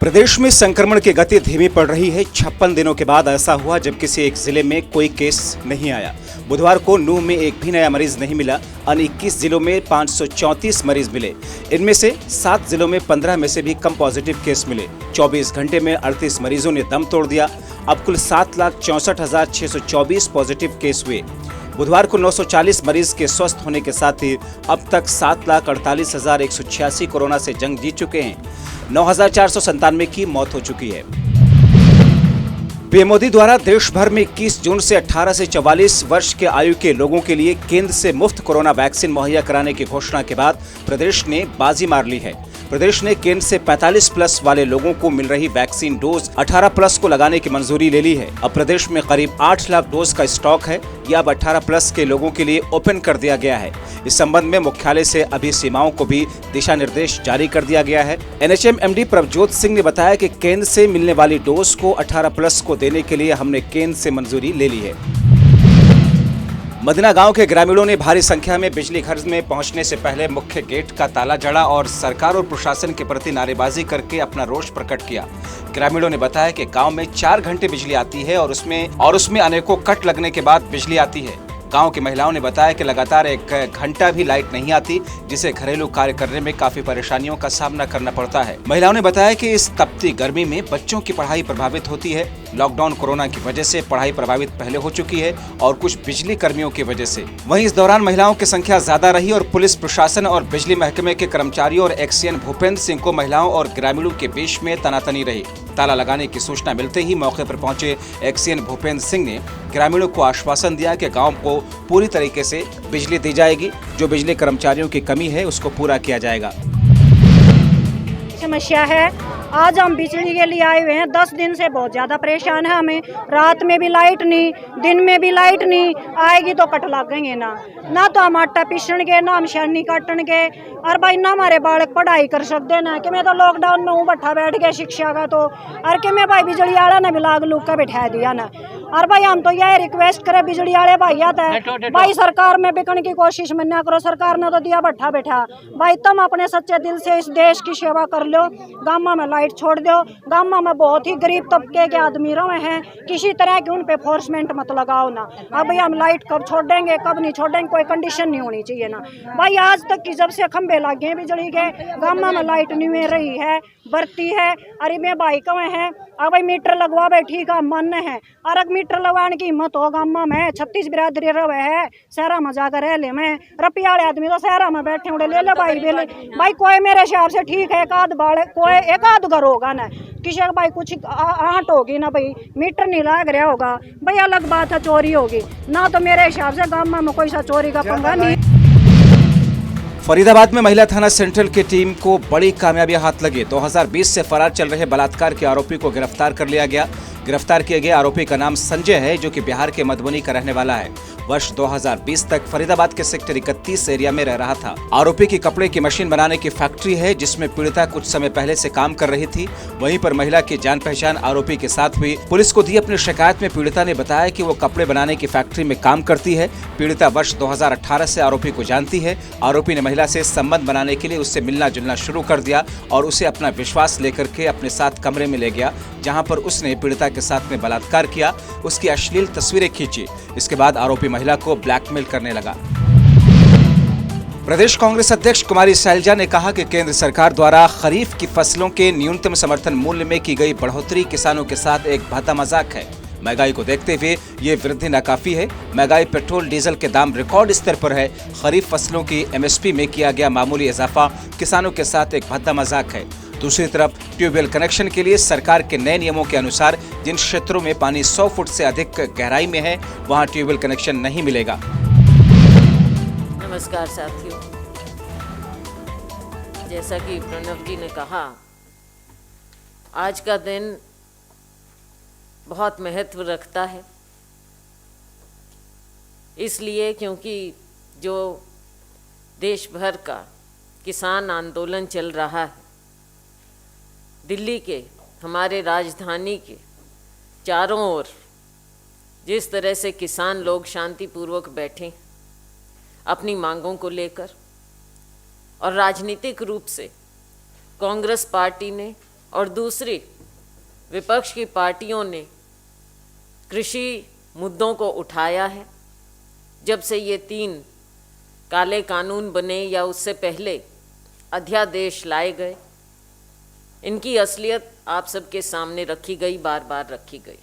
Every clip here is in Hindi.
प्रदेश में संक्रमण की गति धीमी पड़ रही है। 56 दिनों के बाद ऐसा हुआ जब किसी एक जिले में कोई केस नहीं आया। बुधवार को नूंह में एक भी नया मरीज नहीं मिला। अन्य 21 जिलों में 534 मरीज मिले। इनमें से 7 जिलों में 15 में से भी कम पॉजिटिव केस मिले। 24 घंटे में 38 मरीजों ने दम तोड़ दिया। अब कुल 7,64,624 पॉजिटिव केस हुए। बुधवार को 940 मरीज के स्वस्थ होने के साथ ही अब तक 7,48,186 कोरोना से जंग जीत चुके हैं। 9,497 की मौत हो चुकी है। पीएम मोदी द्वारा देश भर में 21 जून से 18 से 44 वर्ष के आयु के लोगों के लिए केंद्र से मुफ्त कोरोना वैक्सीन मुहैया कराने की घोषणा के बाद प्रदेश ने बाजी मार ली है। प्रदेश ने केंद्र से 45 प्लस वाले लोगों को मिल रही वैक्सीन डोज 18 प्लस को लगाने की मंजूरी ले ली है। अब प्रदेश में करीब 8 लाख डोज का स्टॉक है। यह अब 18 प्लस के लोगों के लिए ओपन कर दिया गया है। इस संबंध में मुख्यालय से अभी सीमाओं को भी दिशा निर्देश जारी कर दिया गया है। एनएचएम एमडी प्रभजोत सिंह ने बताया कि केंद्र से मिलने वाली डोज को 18 प्लस को देने के लिए हमने केंद्र से मंजूरी ले ली है। मदीना गांव के ग्रामीणों ने भारी संख्या में बिजली घर में पहुंचने से पहले मुख्य गेट का ताला जड़ा और सरकार और प्रशासन के प्रति नारेबाजी करके अपना रोष प्रकट किया। ग्रामीणों ने बताया कि गांव में 4 घंटे बिजली आती है और उसमें अनेकों कट लगने के बाद बिजली आती है। गांव की महिलाओं ने बताया कि लगातार 1 घंटा भी लाइट नहीं आती, जिससे घरेलू कार्य करने में काफी परेशानियों का सामना करना पड़ता है। महिलाओं ने बताया कि इस तपती गर्मी में बच्चों की पढ़ाई प्रभावित होती है। लॉकडाउन कोरोना की वजह से पढ़ाई प्रभावित पहले हो चुकी है और कुछ बिजली कर्मियों की वजह से। वहीं इस दौरान महिलाओं की संख्या ज्यादा रही और पुलिस प्रशासन और बिजली महकमे के कर्मचारियों और एक्सीएन भूपेंद्र सिंह को महिलाओं और ग्रामीणों के बीच में तनातनी रही। ताला लगाने की सूचना मिलते ही मौके पर पहुंचे एक्सीएन भूपेंद्र सिंह ने ग्रामीणों को आश्वासन दिया कि गांव को पूरी तरीके से बिजली दी जाएगी। जो बिजली कर्मचारियों की कमी है उसको पूरा किया जाएगा। समस्या है, आज हम बिजली के लिए आए हुए हैं। 10 दिन से बहुत ज़्यादा परेशान है हमें। रात में भी लाइट नहीं, दिन में भी लाइट नहीं आएगी तो कट लगेंगे ना तो हम आटा पीसणगे, ना हम शनी काटणगे। और भाई ना हमारे बालक पढ़ाई कर सकते ना कि मैं तो लॉकडाउन में हूँ बैठा बैठ गया शिक्षा का तो और कि मैं भाई बिजली वाला ने भी लाग लूग का बैठा दिया ना। और भाई हम तो यह रिक्वेस्ट करें बिजली वाले भाई आता है भाई सरकार में बिकने की कोशिश में ना करो। सरकार ने तो दिया बैठा बैठा, भाई तुम अपने सच्चे दिल से इस देश की सेवा कर लो। गाँव में लाइट छोड़ दो। गाँव में बहुत ही गरीब तबके के आदमी रहे हैं, किसी तरह की उन पे फोर्समेंट मत लगाओ ना। अब भाई हम लाइट कब छोड़ेंगे कब नहीं छोड़ेंगे कोई कंडीशन नहीं होनी चाहिए ना। भाई आज तक की जब से खंबे लगे बिजली के गाँव में लाइट नहीं मिल रही है, बरती है। अरे मैं भाई कवे हैं अब भाई मीटर लगवा बैठी का मन है और अगर मीटर लगवाने की हिम्मत हो गाँव में 36 बिरादरी रहे है शहरा में जाकर रह ले। मैं रुपया वाले आदमी तो शहरा में बैठे उड़े ले भाई बिल। भाई कोई मेरे हिसाब से ठीक है, एक आध बाड़ कोई एक आध घर होगा ना, किसी का भाई कुछ आहट होगी ना, भाई मीटर नहीं लग रहा होगा भाई अलग बात है, चोरी होगी ना। तो मेरे हिसाब से गाँव में कोई सा चोरी का पंगा नहीं। फरीदाबाद में महिला थाना सेंट्रल की टीम को बड़ी कामयाबी हाथ लगी। 2020 से फरार चल रहे बलात्कार के आरोपी को गिरफ्तार कर लिया गया। गिरफ्तार किए गए आरोपी का नाम संजय है, जो कि बिहार के मधुबनी का रहने वाला है। वर्ष 2020 तक फरीदाबाद के सेक्टर 31 एरिया में रह रहा था। आरोपी की कपड़े की मशीन बनाने की फैक्ट्री है, जिसमें पीड़िता कुछ समय पहले से काम कर रही थी। वहीं पर महिला की जान पहचान आरोपी के साथ हुई। पुलिस को दी अपनी शिकायत में पीड़िता ने बताया कि वो कपड़े बनाने की फैक्ट्री में काम करती है। पीड़िता वर्ष 2018 से आरोपी को जानती है। आरोपी ने महिला से संबंध बनाने के लिए उससे मिलना जुलना शुरू कर दिया और उसे अपना विश्वास लेकर के अपने साथ कमरे में ले गया, जहां पर उसने पीड़िता के साथ में बलात्कार किया, उसकी अश्लील तस्वीरें खींची। इसके बाद आरोपी महिला को ब्लैकमेल करने लगा। प्रदेश कांग्रेस अध्यक्ष कुमारी शैलजा ने कहा कि केंद्र सरकार द्वारा खरीफ की फसलों के न्यूनतम समर्थन मूल्य में की गई बढ़ोतरी किसानों के साथ एक भद्दा मजाक है। महंगाई को देखते हुए ये वृद्धि नाकाफी है। महंगाई, पेट्रोल डीजल के दाम रिकॉर्ड स्तर पर है। खरीफ फसलों की एमएसपी में किया गया मामूली इजाफा किसानों के साथ एक भद्दा मजाक है। दूसरी तरफ ट्यूबवेल कनेक्शन के लिए सरकार के नए नियमों के अनुसार जिन क्षेत्रों में पानी 100 फुट से अधिक गहराई में है वहां ट्यूबवेल कनेक्शन नहीं मिलेगा। नमस्कार साथियों, जैसा कि प्रणव जी ने कहा, आज का दिन बहुत महत्व रखता है, इसलिए क्योंकि जो देश भर का किसान आंदोलन चल रहा है, दिल्ली के हमारे राजधानी के चारों ओर जिस तरह से किसान लोग शांतिपूर्वक बैठे अपनी मांगों को लेकर, और राजनीतिक रूप से कांग्रेस पार्टी ने और दूसरी विपक्ष की पार्टियों ने कृषि मुद्दों को उठाया है। जब से ये 3 काले कानून बने या उससे पहले अध्यादेश लाए गए, इनकी असलियत आप सबके सामने रखी गई, बार बार रखी गई,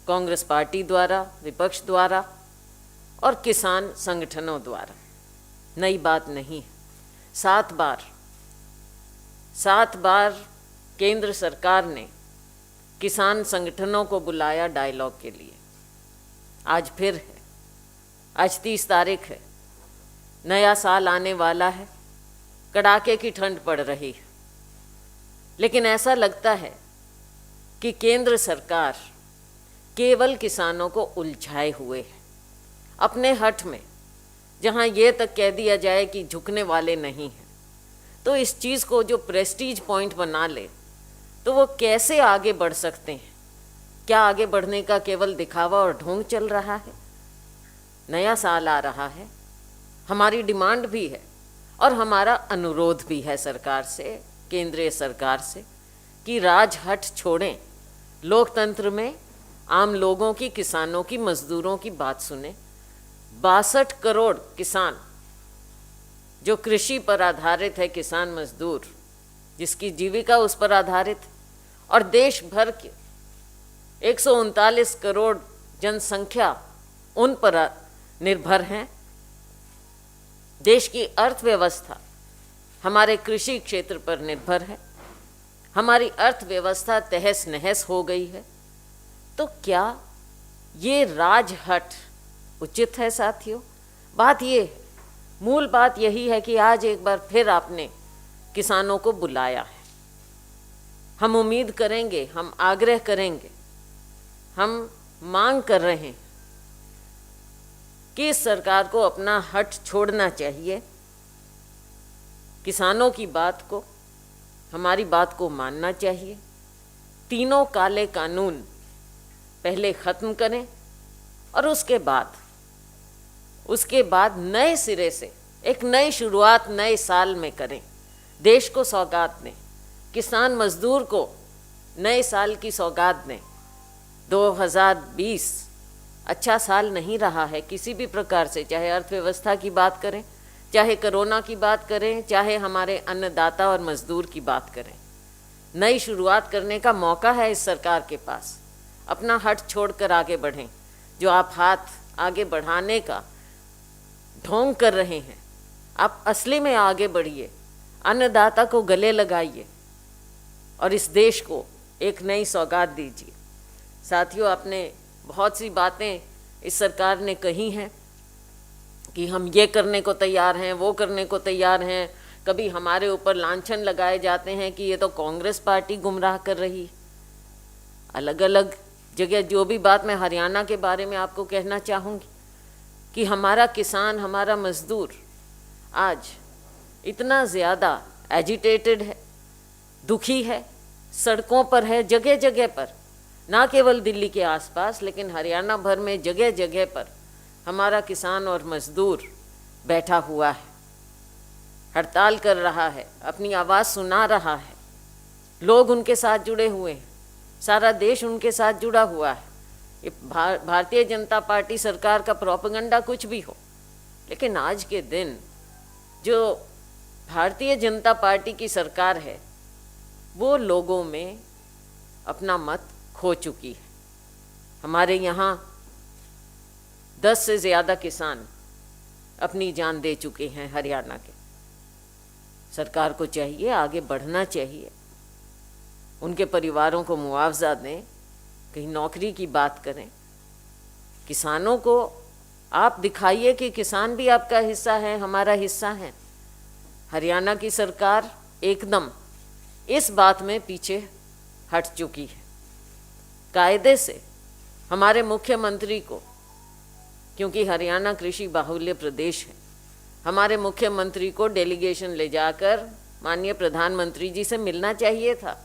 कांग्रेस पार्टी द्वारा, विपक्ष द्वारा और किसान संगठनों द्वारा। नई बात नहीं है। 7 बार केंद्र सरकार ने किसान संगठनों को बुलाया डायलॉग के लिए। आज फिर है, आज 30 तारीख है, नया साल आने वाला है, कड़ाके की ठंड पड़ रही है, लेकिन ऐसा लगता है कि केंद्र सरकार केवल किसानों को उलझाए हुए है अपने हठ में। जहां ये तक कह दिया जाए कि झुकने वाले नहीं हैं, तो इस चीज़ को जो प्रेस्टीज पॉइंट बना ले तो वो कैसे आगे बढ़ सकते हैं? क्या आगे बढ़ने का केवल दिखावा और ढोंग चल रहा है? नया साल आ रहा है, हमारी डिमांड भी है और हमारा अनुरोध भी है सरकार से, केंद्रीय सरकार से, कि राजहट छोड़ें, लोकतंत्र में आम लोगों की, किसानों की, मजदूरों की बात सुने। 62 करोड़ किसान जो कृषि पर आधारित है, किसान मजदूर जिसकी जीविका उस पर आधारित है, और देश भर के 139 करोड़ जनसंख्या उन पर निर्भर हैं। देश की अर्थव्यवस्था हमारे कृषि क्षेत्र पर निर्भर है। हमारी अर्थव्यवस्था तहस नहस हो गई है। तो क्या ये राजहट उचित है साथियों? बात ये है, मूल बात यही है कि आज एक बार फिर आपने किसानों को बुलाया है। हम उम्मीद करेंगे, हम आग्रह करेंगे, हम मांग कर रहे हैं कि इस सरकार को अपना हट छोड़ना चाहिए, किसानों की बात को, हमारी बात को मानना चाहिए। तीनों काले कानून पहले ख़त्म करें और उसके बाद नए सिरे से एक नई शुरुआत नए साल में करें। देश को सौगात दें, किसान मजदूर को नए साल की सौगात दें। 2020 अच्छा साल नहीं रहा है किसी भी प्रकार से, चाहे अर्थव्यवस्था की बात करें, चाहे कोरोना की बात करें, चाहे हमारे अन्नदाता और मजदूर की बात करें। नई शुरुआत करने का मौका है इस सरकार के पास। अपना हट छोड़कर आगे बढ़ें। जो आप हाथ आगे बढ़ाने का ढोंग कर रहे हैं, आप असली में आगे बढ़िए, अन्नदाता को गले लगाइए और इस देश को एक नई सौगात दीजिए। साथियों, आपने बहुत सी बातें इस सरकार ने कही हैं कि हम ये करने को तैयार हैं, वो करने को तैयार हैं। कभी हमारे ऊपर लांछन लगाए जाते हैं कि ये तो कांग्रेस पार्टी गुमराह कर रही। अलग अलग जगह जो भी बात, मैं हरियाणा के बारे में आपको कहना चाहूँगी कि हमारा किसान, हमारा मजदूर आज इतना ज़्यादा एजिटेटेड है, दुखी है, सड़कों पर है, जगह जगह पर, ना केवल दिल्ली के आसपास लेकिन हरियाणा भर में जगह जगह पर हमारा किसान और मजदूर बैठा हुआ है, हड़ताल कर रहा है, अपनी आवाज़ सुना रहा है। लोग उनके साथ जुड़े हुए हैं, सारा देश उनके साथ जुड़ा हुआ है। ये भारतीय जनता पार्टी सरकार का प्रोपेगेंडा कुछ भी हो, लेकिन आज के दिन जो भारतीय जनता पार्टी की सरकार है वो लोगों में अपना मत खो चुकी है। हमारे यहाँ 10 से ज़्यादा किसान अपनी जान दे चुके हैं हरियाणा के। सरकार को चाहिए आगे बढ़ना चाहिए, उनके परिवारों को मुआवजा दें, कहीं नौकरी की बात करें। किसानों को आप दिखाइए कि किसान भी आपका हिस्सा है, हमारा हिस्सा है। हरियाणा की सरकार एकदम इस बात में पीछे हट चुकी है। कायदे से हमारे मुख्यमंत्री को, क्योंकि हरियाणा कृषि बाहुल्य प्रदेश है, हमारे मुख्यमंत्री को डेलीगेशन ले जाकर माननीय प्रधानमंत्री जी से मिलना चाहिए था।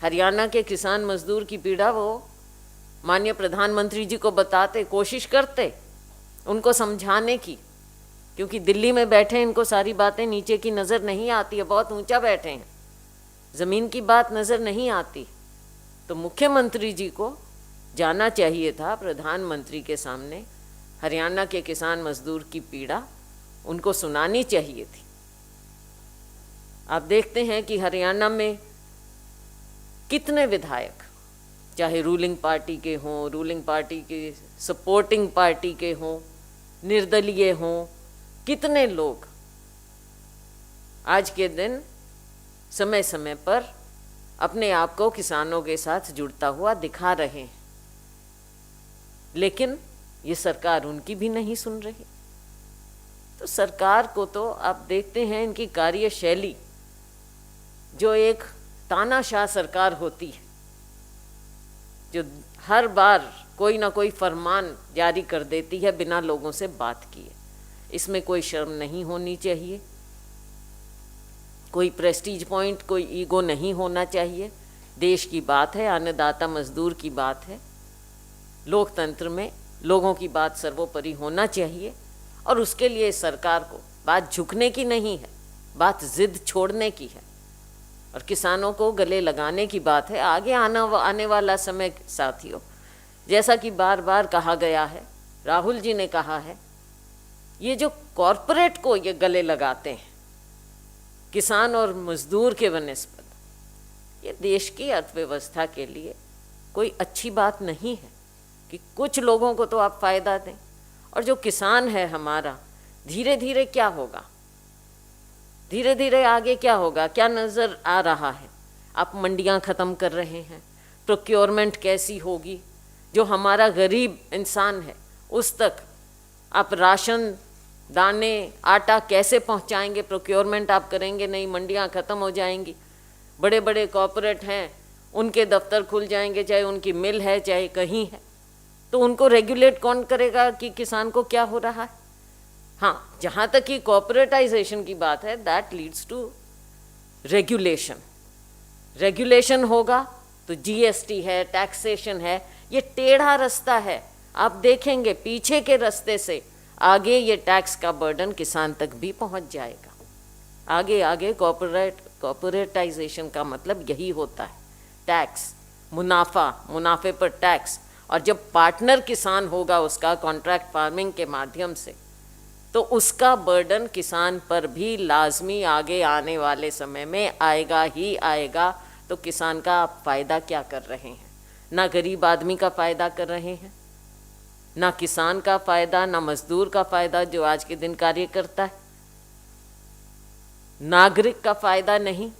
हरियाणा के किसान मजदूर की पीड़ा वो माननीय प्रधानमंत्री जी को बताते, कोशिश करते उनको समझाने की, क्योंकि दिल्ली में बैठे इनको सारी बातें नीचे की नज़र नहीं आती है, बहुत ऊंचा बैठे हैं। ज़मीन की बात नज़र नहीं आती तो मुख्यमंत्री जी को जाना चाहिए था प्रधानमंत्री के सामने, हरियाणा के किसान मजदूर की पीड़ा उनको सुनानी चाहिए थी। आप देखते हैं कि हरियाणा में कितने विधायक, चाहे रूलिंग पार्टी के हों, रूलिंग पार्टी के सपोर्टिंग पार्टी के हों, निर्दलीय हों, कितने लोग आज के दिन समय समय पर अपने आप को किसानों के साथ जुड़ता हुआ दिखा रहे हैं, लेकिन ये सरकार उनकी भी नहीं सुन रही। तो सरकार को तो आप देखते हैं इनकी कार्यशैली, जो एक तानाशाह सरकार होती है, जो हर बार कोई ना कोई फरमान जारी कर देती है बिना लोगों से बात किए। इसमें कोई शर्म नहीं होनी चाहिए, कोई प्रेस्टीज पॉइंट, कोई ईगो नहीं होना चाहिए। देश की बात है, अन्नदाता मजदूर की बात है, लोकतंत्र में लोगों की बात सर्वोपरि होना चाहिए। और उसके लिए सरकार को बात झुकने की नहीं है, बात जिद छोड़ने की है और किसानों को गले लगाने की बात है। आगे आने वाला समय साथियों, जैसा कि बार बार कहा गया है, राहुल जी ने कहा है, ये जो कॉरपोरेट को ये गले लगाते हैं किसान और मजदूर के बनस्पत, ये देश की अर्थव्यवस्था के लिए कोई अच्छी बात नहीं है कि कुछ लोगों को तो आप फ़ायदा दें और जो किसान है हमारा, धीरे धीरे क्या होगा, धीरे धीरे आगे क्या होगा, क्या नज़र आ रहा है। आप मंडियां ख़त्म कर रहे हैं, प्रोक्योरमेंट कैसी होगी, जो हमारा गरीब इंसान है उस तक आप राशन, दाने, आटा कैसे पहुंचाएंगे। प्रोक्योरमेंट आप करेंगे नहीं, मंडियां ख़त्म हो जाएंगी। बड़े बड़े कॉरपोरेट हैं, उनके दफ्तर खुल जाएंगे, चाहे उनकी मिल है चाहे कहीं है, तो उनको रेगुलेट कौन करेगा कि किसान को क्या हो रहा है। हाँ, जहाँ तक कि कॉर्पोरेटाइजेशन की बात है, that leads to regulation. Regulation होगा तो जीएसटी है, टैक्सेशन है, ये टेढ़ा रास्ता है। आप देखेंगे पीछे के रास्ते से आगे ये टैक्स का बर्डन किसान तक भी पहुंच जाएगा। आगे आगे कॉर्पोरेटाइजेशन का मतलब यही होता है, टैक्स, मुनाफा, मुनाफे पर टैक्स। और जब पार्टनर किसान होगा उसका कॉन्ट्रैक्ट फार्मिंग के माध्यम से, तो उसका बर्डन किसान पर भी लाजमी आगे आने वाले समय में आएगा ही आएगा। तो किसान का आप फ़ायदा क्या कर रहे हैं? ना गरीब आदमी का फ़ायदा कर रहे हैं, ना किसान का फ़ायदा, ना मजदूर का फ़ायदा जो आज के दिन कार्य करता है, नागरिक का फ़ायदा नहीं,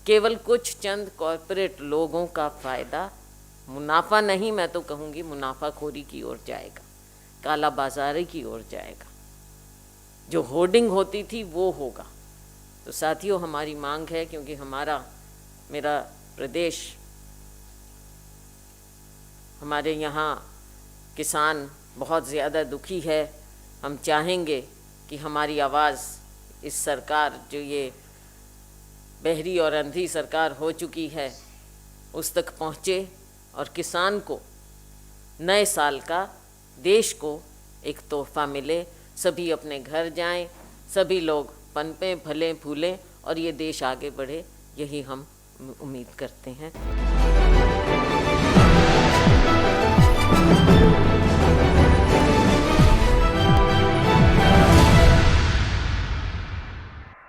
केवल कुछ चंद कॉरपोरेट लोगों का फ़ायदा। मुनाफा नहीं, मैं तो कहूँगी मुनाफाखोरी की ओर जाएगा, काला बाजारी की ओर जाएगा। जो होर्डिंग होती थी वो होगा। तो साथियों, हमारी मांग है, क्योंकि मेरा प्रदेश, हमारे यहाँ किसान बहुत ज़्यादा दुखी है। हम चाहेंगे कि हमारी आवाज़ इस सरकार, जो ये बहरी और अंधी सरकार हो चुकी है, उस तक पहुँचे और किसान को नए साल का, देश को एक तोहफा मिले। सभी अपने घर जाएं, सभी लोग पनपें, फलें फूलें और ये देश आगे बढ़े, यही हम उम्मीद करते हैं।